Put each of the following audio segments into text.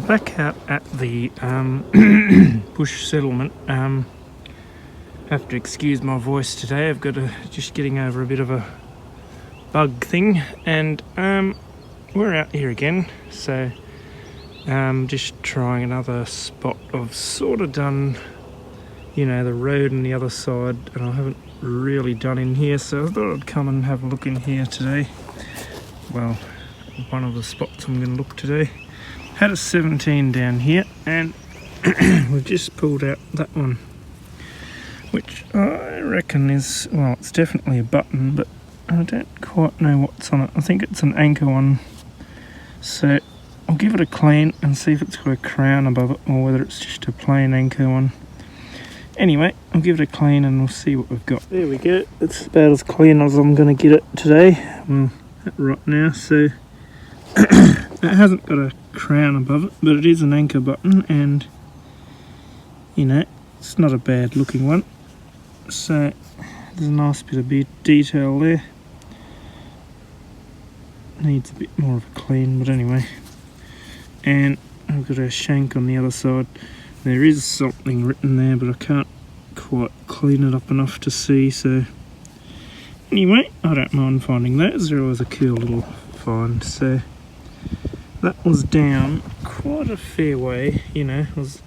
back out at the bush settlement. Have to excuse my voice today. I've got just getting over a bit of a bug thing, and we're out here again. So just trying another spot. I've sort of done, the road on the other side, and I haven't really done in here. So I thought I'd come and have a look in here today. Well, one of the spots I'm going to look today. Had a 17 down here, and we've just pulled out that one, which I reckon is, well, it's definitely a button, but I don't quite know what's on it. I think it's an anchor one, so I'll give it a clean and see if it's got a crown above it or whether it's just a plain anchor one. Anyway, I'll give it a clean and we'll see what we've got. There we go. It's about as clean as I'm going to get it today right now. So it hasn't got a crown above it, but it is an anchor button, and it's not a bad looking one. So there's a nice bit of detail there. Needs a bit more of a clean, but anyway. And I've got a shank on the other side. There is something written there, but I can't quite clean it up enough to see. So anyway, I don't mind finding those. They're always a cool little find. So that was down quite a fair way, it was,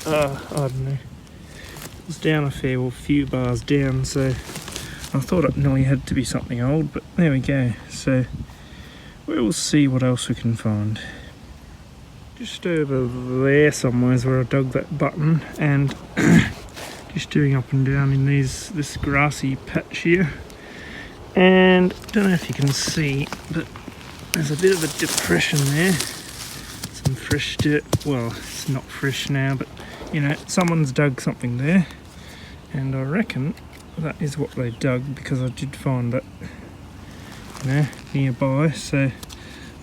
I don't know, it was down a few bars down, so I thought it nearly had to be something old, but there we go. So we'll see what else we can find. Just over there somewhere is where I dug that button, and just doing up and down in this grassy patch here, and I don't know if you can see, but there's a bit of a depression there, some fresh dirt. Well, it's not fresh now, but someone's dug something there, and I reckon that is what they dug, because I did find that nearby. So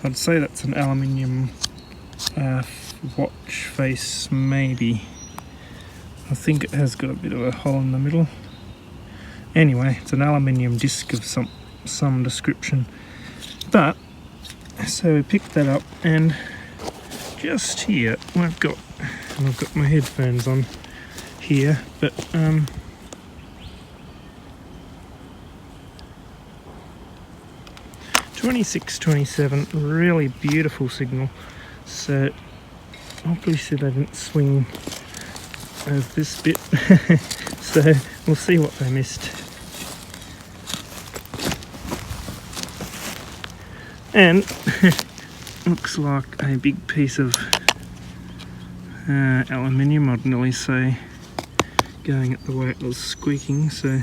I'd say that's an aluminium watch face, maybe. I think it has got a bit of a hole in the middle. Anyway, it's an aluminium disc of some description, but so we picked that up, and just here I've got my headphones on here, but 2627, really beautiful signal. So obviously they didn't swing as this bit, so we'll see what they missed. And looks like a big piece of aluminium, I'd nearly say, going at the way it was squeaking. So,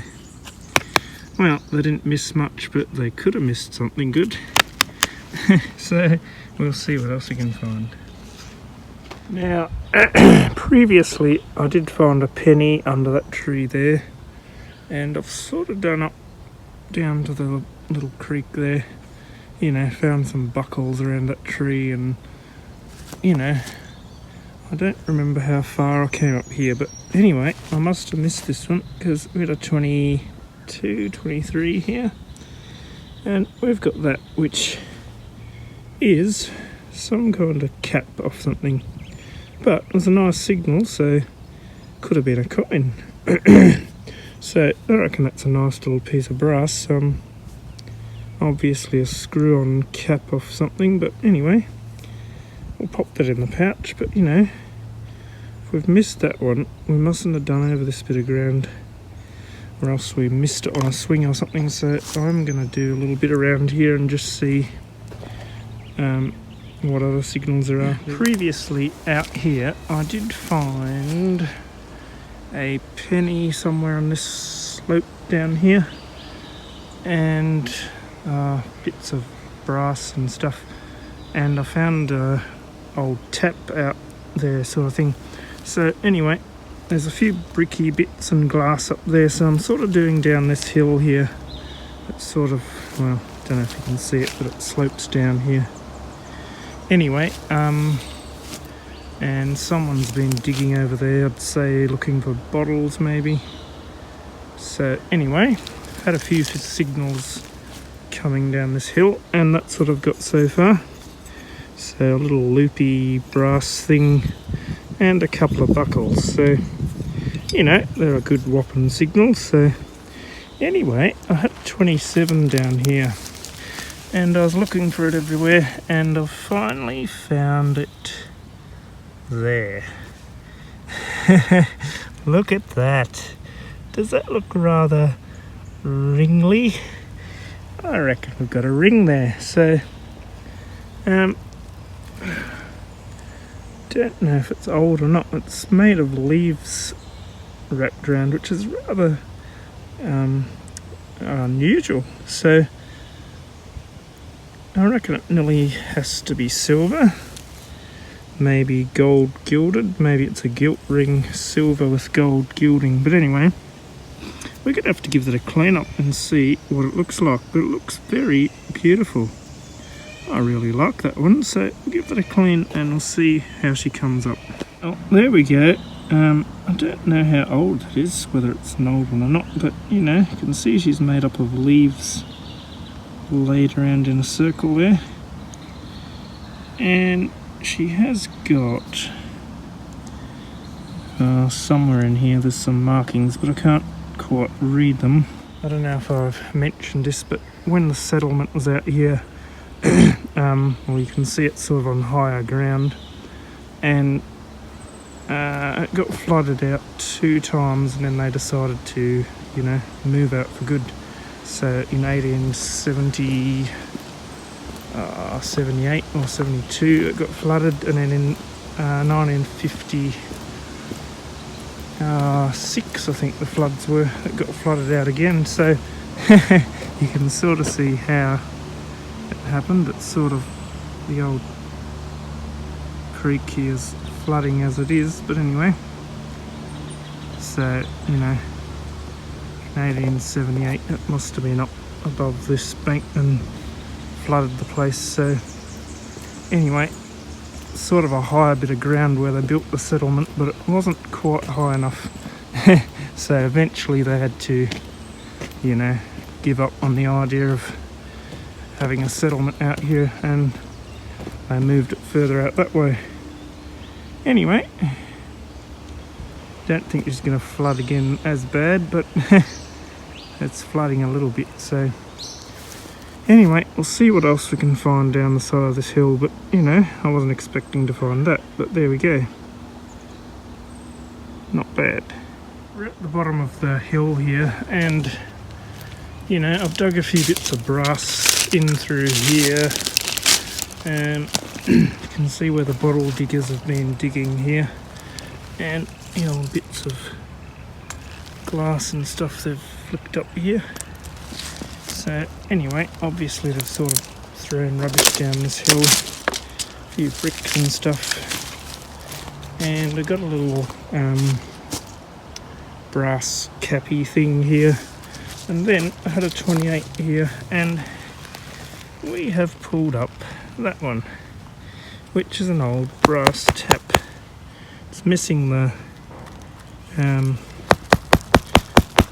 well, they didn't miss much, but they could have missed something good. So we'll see what else we can find. Now, previously I did find a penny under that tree there, and I've sort of done up down to the little creek there. Found some buckles around that tree, and I don't remember how far I came up here, but anyway, I must have missed this one, because we had a 22, 23 here, and we've got that, which is some kind of cap of something, but it was a nice signal, so could have been a coin. So I reckon that's a nice little piece of brass. Obviously a screw-on cap of something, but anyway, we'll pop that in the pouch. But if we've missed that one, we mustn't have done over this bit of ground, or else we missed it on a swing or something. So I'm going to do a little bit around here and just see what other signals there are. Previously out here I did find a penny somewhere on this slope down here, and bits of brass and stuff, and I found a old tap out there, sort of thing. So anyway, there's a few bricky bits and glass up there, so I'm sort of doing down this hill here. It's sort of, well, don't know if you can see it, but it slopes down here. Anyway, and someone's been digging over there, I'd say looking for bottles maybe. So anyway, had a few signals coming down this hill, and that's what I've got so far. So a little loopy brass thing and a couple of buckles. So, you know, they're a good whopping signal. So anyway, I had 27 down here and I was looking for it everywhere and I've finally found it there. Look at that. Does that look rather ringly? I reckon we've got a ring there. So don't know if it's old or not. It's made of leaves wrapped around, which is rather unusual. So I reckon it nearly has to be silver, maybe gold gilded. Maybe it's a gilt ring, silver with gold gilding. But anyway, we're gonna have to give that a clean up and see what it looks like. But it looks very beautiful. I really like that one, so we'll give that a clean and we'll see how she comes up. Oh, there we go. I don't know how old it is, whether it's an old one or not, but you know, you can see she's made up of leaves laid around in a circle there. And she has got somewhere in here there's some markings, but I can't quite read them. I don't know if I've mentioned this, but when the settlement was out here, well, you can see it's sort of on higher ground, and it got flooded out 2 times, and then they decided to, you know, move out for good. So in 1878 or 72 it got flooded, and then in 1956 I think the floods were, it got flooded out again. So you can sort of see how it happened. It's sort of the old creek here is flooding as it is, but anyway, so you know, in 1878 it must have been up above this bank and flooded the place. So anyway, sort of a higher bit of ground where they built the settlement, but it wasn't quite high enough. So eventually they had to, you know, give up on the idea of having a settlement out here, and they moved it further out that way. Anyway, don't think it's going to flood again as bad, but it's flooding a little bit. So anyway, we'll see what else we can find down the side of this hill. But you know, I wasn't expecting to find that, but there we go. Not bad. We're at the bottom of the hill here, and you know, I've dug a few bits of brass in through here, and you can see where the bottle diggers have been digging here, and you know, bits of glass and stuff they've flicked up here. So anyway, obviously they've sort of thrown rubbish down this hill, a few bricks and stuff, and I've got a little brass cappy thing here, and then I had a 28 here, and we have pulled up that one, which is an old brass tap. It's missing the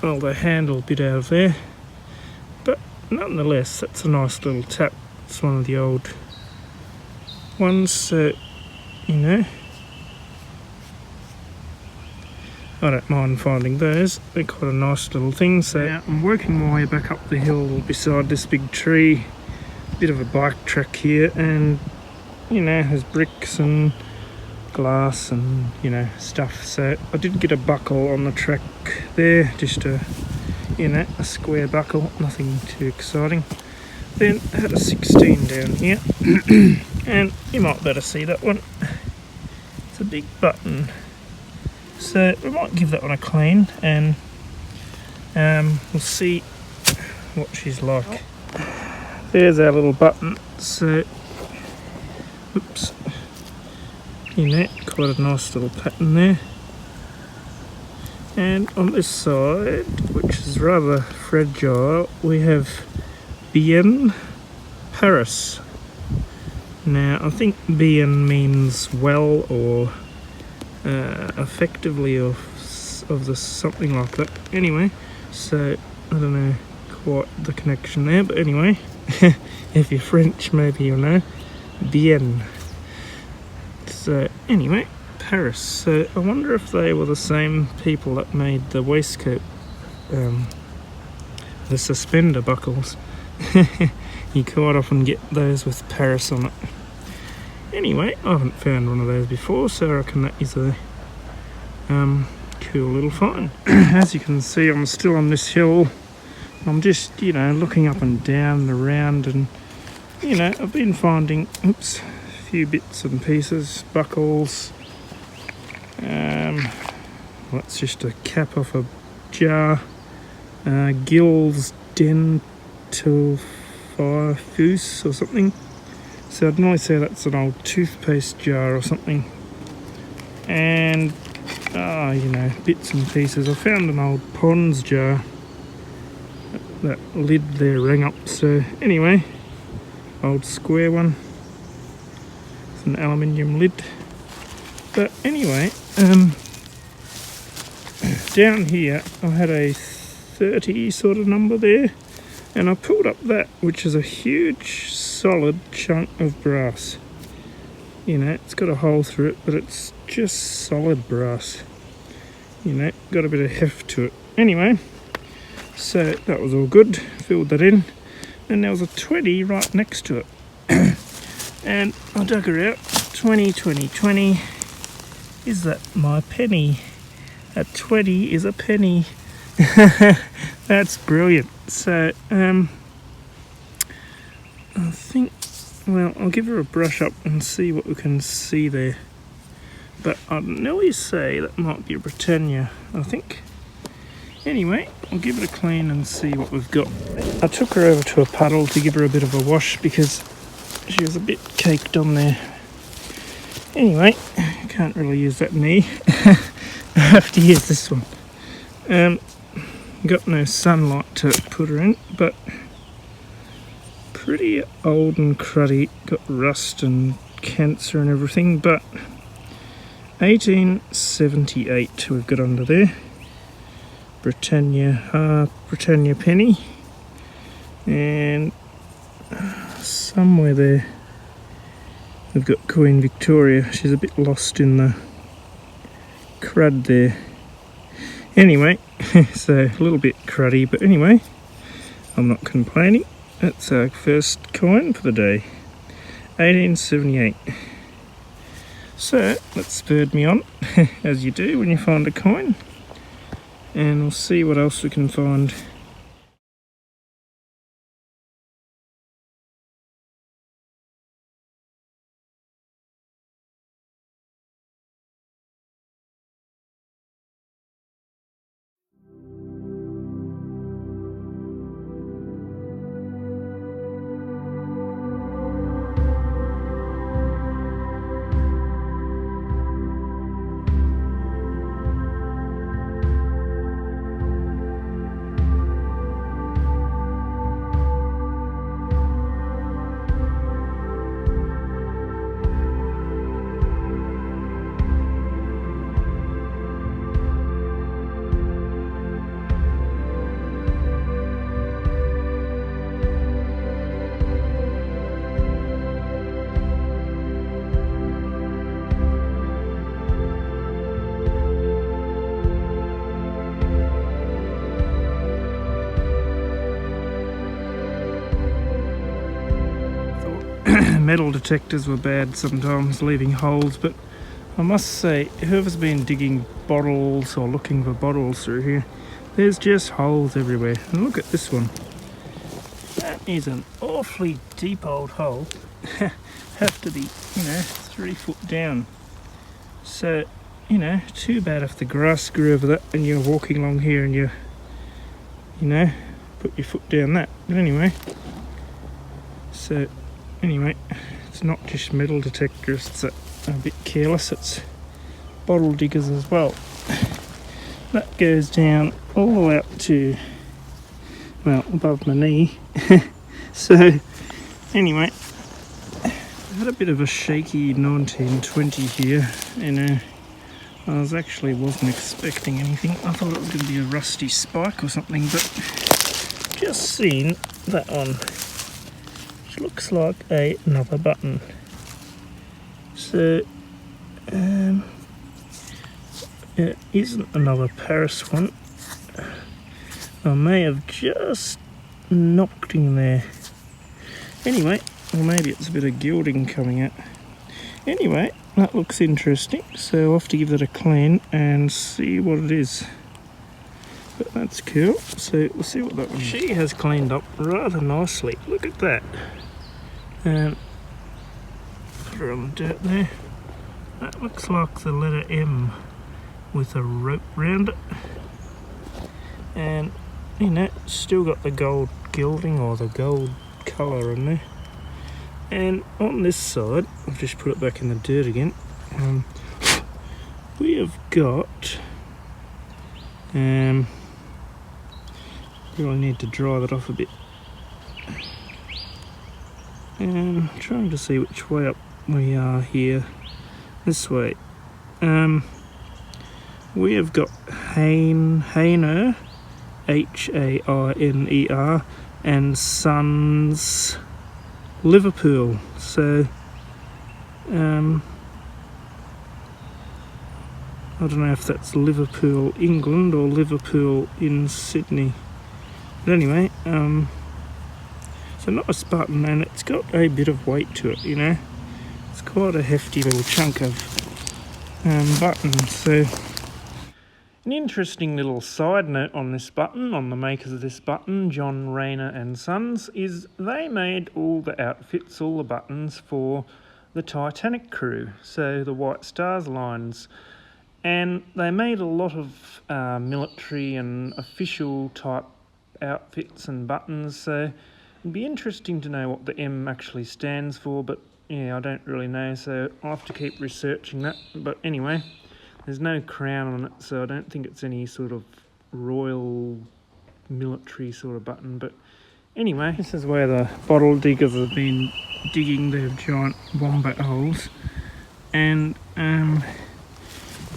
well, the handle bit out of there, but nonetheless that's a nice little tap. It's one of the old ones, so you know, I don't mind finding those. They're quite a nice little thing. So now I'm working my way back up the hill beside this big tree. Bit of a bike track here, and you know, there's bricks and glass and you know, stuff. So I did get a buckle on the track there, just a, you know, a square buckle, nothing too exciting. Then I had a 16 down here and you might better see that one. It's a big button, so we might give that one a clean, and we'll see what she's like. There's our little button. So oops, you know, quite a nice little pattern there. And on this side, which is rather fragile, we have Bien Paris. Now I think bien means well, or effectively, or of the something like that. Anyway, so I don't know quite the connection there, but anyway, if you're French maybe you'll know. Bien. So anyway, Paris. So I wonder if they were the same people that made the waistcoat, the suspender buckles. You quite often get those with Paris on it. Anyway, I haven't found one of those before, so I reckon that is a cool little find. As you can see, I'm still on this hill. I'm just, looking up and down and around, and I've been finding a few bits and pieces, buckles. That's just a cap off a jar. Gill's Dental Fuse or something. So I'd normally say that's an old toothpaste jar or something. And bits and pieces. I found an old Pond's jar. That lid there rang up. So anyway, old square one. It's an aluminium lid. But anyway, down here I had a 30 sort of number there, and I pulled up that, which is a huge solid chunk of brass. It's got a hole through it, but it's just solid brass. Got a bit of heft to it. Anyway, so that was all good. Filled that in, and there was a 20 right next to it. And I dug her out. 20, 20, 20. Is that my penny? A 20 is a penny. That's brilliant. So I think, I'll give her a brush up and see what we can see there. But I'd nearly say that might be a Britannia, I think. Anyway, I'll give it a clean and see what we've got. I took her over to a puddle to give her a bit of a wash because she was a bit caked on there. Anyway, can't really use that knee. I have to use this one. Got no sunlight to put her in, but pretty old and cruddy. Got rust and cancer and everything, but 1878 we've got under there. Britannia penny, and somewhere there we've got Queen Victoria. She's a bit lost in the crud there. Anyway, so a little bit cruddy, but anyway, I'm not complaining. That's our first coin for the day, 1878. So that spurred me on, as you do when you find a coin, and we'll see what else we can find. Metal detectors were bad sometimes, leaving holes, but I must say, whoever's been digging bottles or looking for bottles through here, there's just holes everywhere. And look at this one. That is an awfully deep old hole. Have to be, 3 foot down. So, too bad if the grass grew over that and you're walking along here and you, put your foot down that. But anyway, it's not just metal detectors that are a bit careless, it's bottle diggers as well. That goes down all the way up to, above my knee. So anyway, I had a bit of a shaky 1920 here, and I wasn't expecting anything. I thought it was going to be a rusty spike or something, but just seen that one, which looks like another button. So It isn't another Paris one. I may have just knocked in there. Anyway, or maybe it's a bit of gilding coming out. Anyway, that looks interesting, so I'll have to give that a clean and see what it is. But that's cool, so we'll see what that one is. She has cleaned up rather nicely. Look at that. Put her on the dirt there. That looks like the letter M with a rope round it. And, you know, still got the gold gilding or the gold colour in there. And on this side, I've just put it back in the dirt again. We have got, really need to dry that off a bit. And trying to see which way up we are here. This way. We have got Hainer, Hainer, and Sons, Liverpool. So, I don't know if that's Liverpool, England, or Liverpool in Sydney. But anyway, it's a nice button, and it's got a bit of weight to it, you know. It's quite a hefty little chunk of button. So, an interesting little side note on this button, on the makers of this button, John Rayner and Sons, is they made all the outfits, all the buttons for the Titanic crew, so the White Stars lines. And they made a lot of military and official type outfits and buttons, so it'd be interesting to know what the M actually stands for, but yeah, I don't really know, so I'll have to keep researching that. But anyway, there's no crown on it, so I don't think it's any sort of royal military sort of button. But anyway, this is where the bottle diggers have been digging their giant wombat holes. And,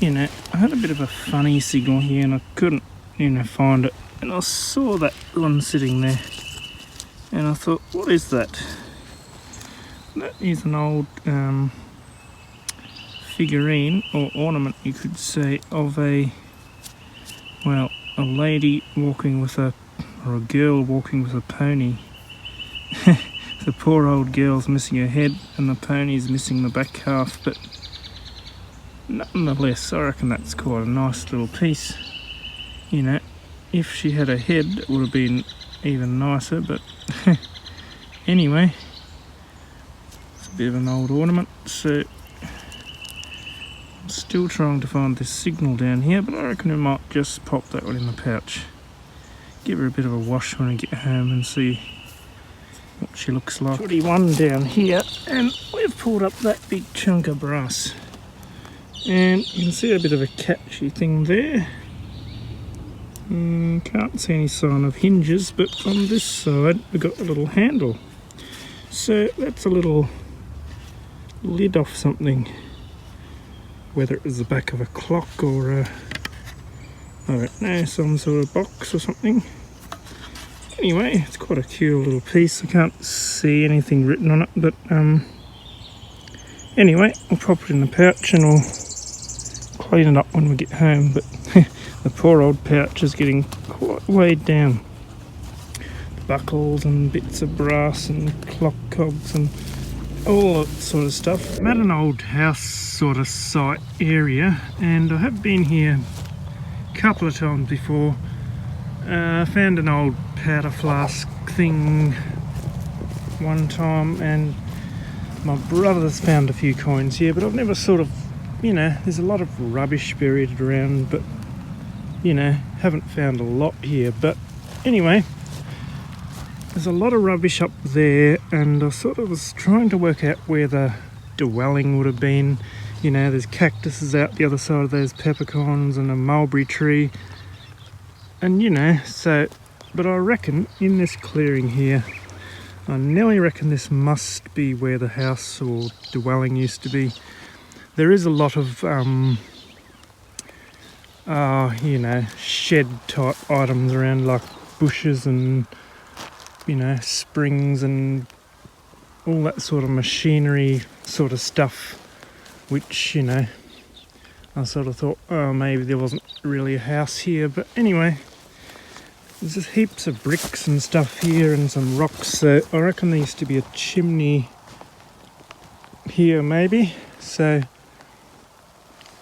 you know, I had a bit of a funny signal here and I couldn't, you know, find it. And I saw that one sitting there. And I thought, what is that? That is an old figurine or ornament, you could say, of a lady walking with or a girl walking with a pony. The poor old girl's missing her head and the pony's missing the back half, but nonetheless, I reckon that's quite a nice little piece. You know, if she had a head, it would have been even nicer, but anyway, it's a bit of an old ornament. So I'm still trying to find this signal down here, but I reckon we might just pop that one in the pouch, give her a bit of a wash when I get home and see what she looks like. 21 down here, and we've pulled up that big chunk of brass, and you can see a bit of a catchy thing there. Can't see any sign of hinges, but on this side we've got a little handle, so that's a little lid off something, whether it was the back of a clock or a, I don't know, some sort of box or something. Anyway, it's quite a cool little piece. I can't see anything written on it, but anyway, I'll pop it in the pouch and we'll clean it up when we get home. But the poor old pouch is getting quite weighed down. Buckles and bits of brass and clock cogs and all that sort of stuff. I'm at an old house sort of site area, and I have been here a couple of times before. I found an old powder flask thing one time, and my brother's found a few coins here, but I've never sort of, you know, there's a lot of rubbish buried around, but, you know, haven't found a lot here. But anyway, there's a lot of rubbish up there, and I sort of was trying to work out where the dwelling would have been. You know, there's cactuses out the other side of those peppercorns and a mulberry tree. And, you know, so, but I reckon in this clearing here, I nearly reckon this must be where the house or dwelling used to be. There is a lot of, you know, shed type items around, like bushes and, you know, springs and all that sort of machinery sort of stuff, which, you know, I sort of thought, oh, maybe there wasn't really a house here, but anyway, there's just heaps of bricks and stuff here and some rocks, so I reckon there used to be a chimney here maybe, so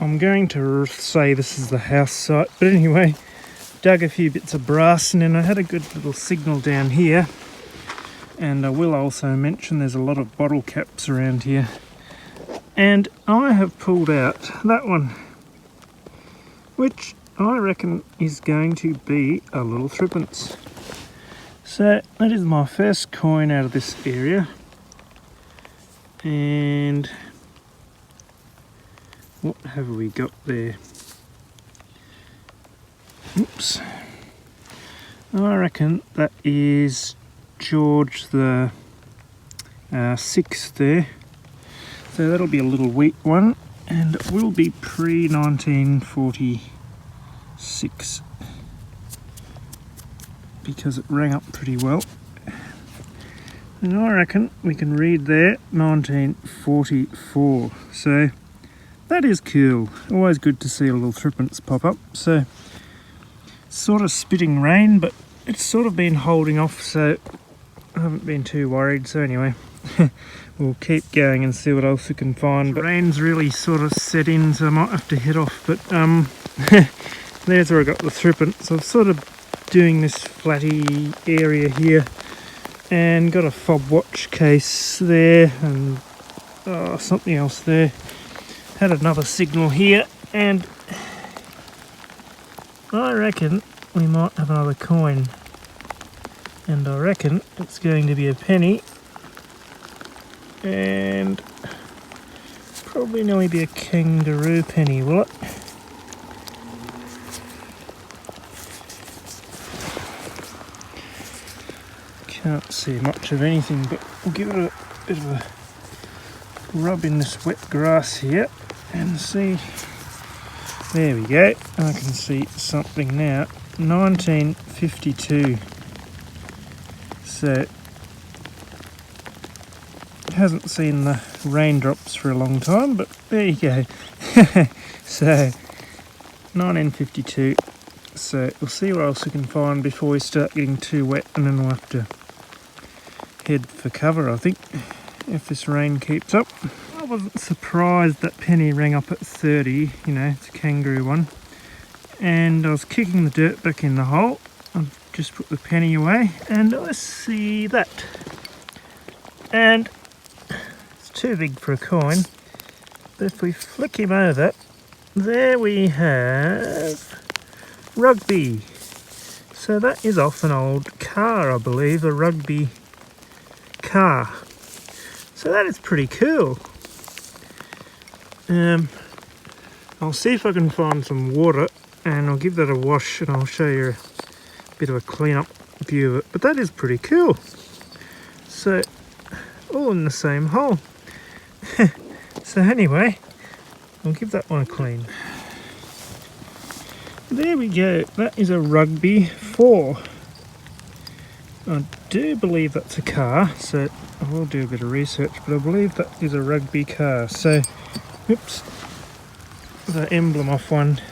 I'm going to say this is the house site. But anyway, dug a few bits of brass, and then I had a good little signal down here. And I will also mention there's a lot of bottle caps around here. And I have pulled out that one, which I reckon is going to be a little threepence. So that is my first coin out of this area. And what have we got there? Oops. I reckon that is George the 6th there. So that'll be a little wheat one, and it will be pre-1946 because it rang up pretty well. And I reckon we can read there 1944. So that is cool. Always good to see a little threepence pop up. So sort of spitting rain, but it's sort of been holding off, so I haven't been too worried. So anyway, we'll keep going and see what else we can find. But rain's really sort of set in, so I might have to head off. But there's where I got the threepence. I'm sort of doing this flatty area here, and got a fob watch case there, and something else there. Had another signal here, and I reckon we might have another coin, and I reckon it's going to be a penny, and probably nearly be a kangaroo penny, will it? Can't see much of anything, but we'll give it a bit of a rub in this wet grass here and see. There we go, I can see something now. 1952. So hasn't seen the raindrops for a long time, but there you go. So 1952. So we'll see what else we can find before we start getting too wet, and then we'll have to head for cover, I think, if this rain keeps up. I wasn't surprised that penny rang up at 30, you know, it's a kangaroo one. And I was kicking the dirt back in the hole. I've just put the penny away, and I see that. And it's too big for a coin, but if we flick him over, there we have Rugby. So that is off an old car, I believe, a Rugby car. So that is pretty cool. I'll see if I can find some water, and I'll give that a wash, and I'll show you a bit of a clean-up view of it. But that is pretty cool. So, all in the same hole. So anyway, I'll give that one a clean. There we go. That is a Rugby 4. I do believe that's a car, so I will do a bit of research, but I believe that is a Rugby car. So, oops, the emblem off one.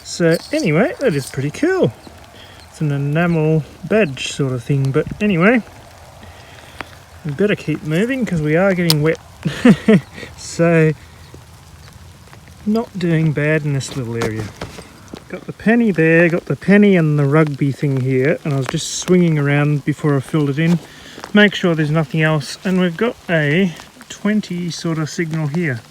So anyway, that is pretty cool. It's an enamel badge sort of thing, but anyway, we better keep moving because we are getting wet. So, not doing bad in this little area. Got the penny there, got the penny and the Rugby thing here, and I was just swinging around before I filled it in. Make sure there's nothing else, and we've got a 20 sort of signal here.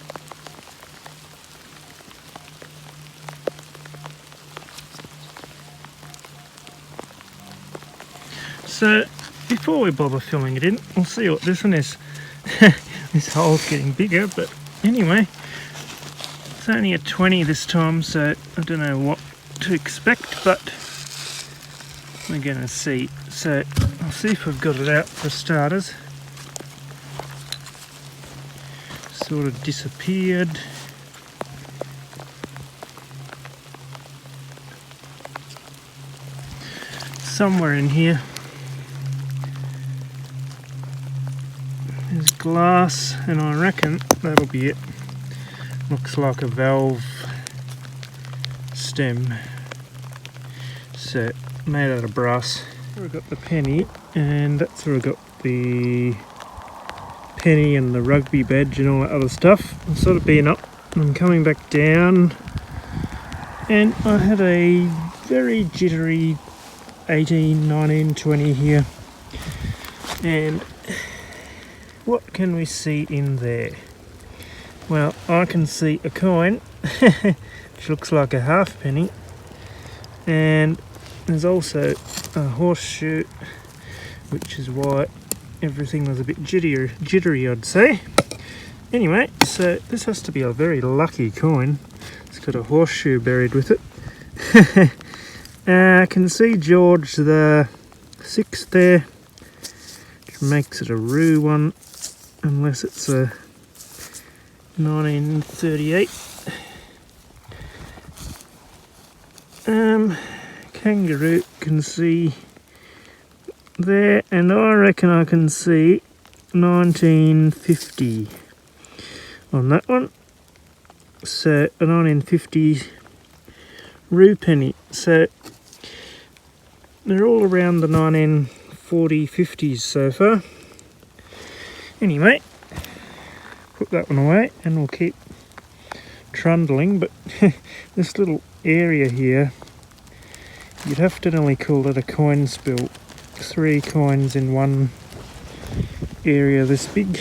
So before we bother filling it in, we'll see what this one is. This hole's getting bigger, but anyway, it's only a 20 this time, so I don't know what to expect, but we're going to see. So I'll see if we've got it out for starters. Sort of disappeared. Somewhere in here. There's glass, and I reckon that'll be it. Looks like a valve stem. So made out of brass. Here we've got the penny, and that's where we've got the penny and the rugby badge and all that other stuff. I'm sort of been up and I'm coming back down, and I had a very jittery 18, 19, 20 here. And what can we see in there? Well, I can see a coin which looks like a halfpenny, and there's also a horseshoe, which is why everything was a bit jittery, I'd say. Anyway, so this has to be a very lucky coin. It's got a horseshoe buried with it. I can see George the 6th there, which makes it a Roo one, unless it's a 1938. Kangaroo can see there, and I reckon I can see 1950 on that one. So a 1950 Roo penny. So they're all around the 1940s, 50s so far. Anyway, put that one away and we'll keep trundling. But this little area here, you'd have to nearly call it a coin spill. 3 coins in one area this big.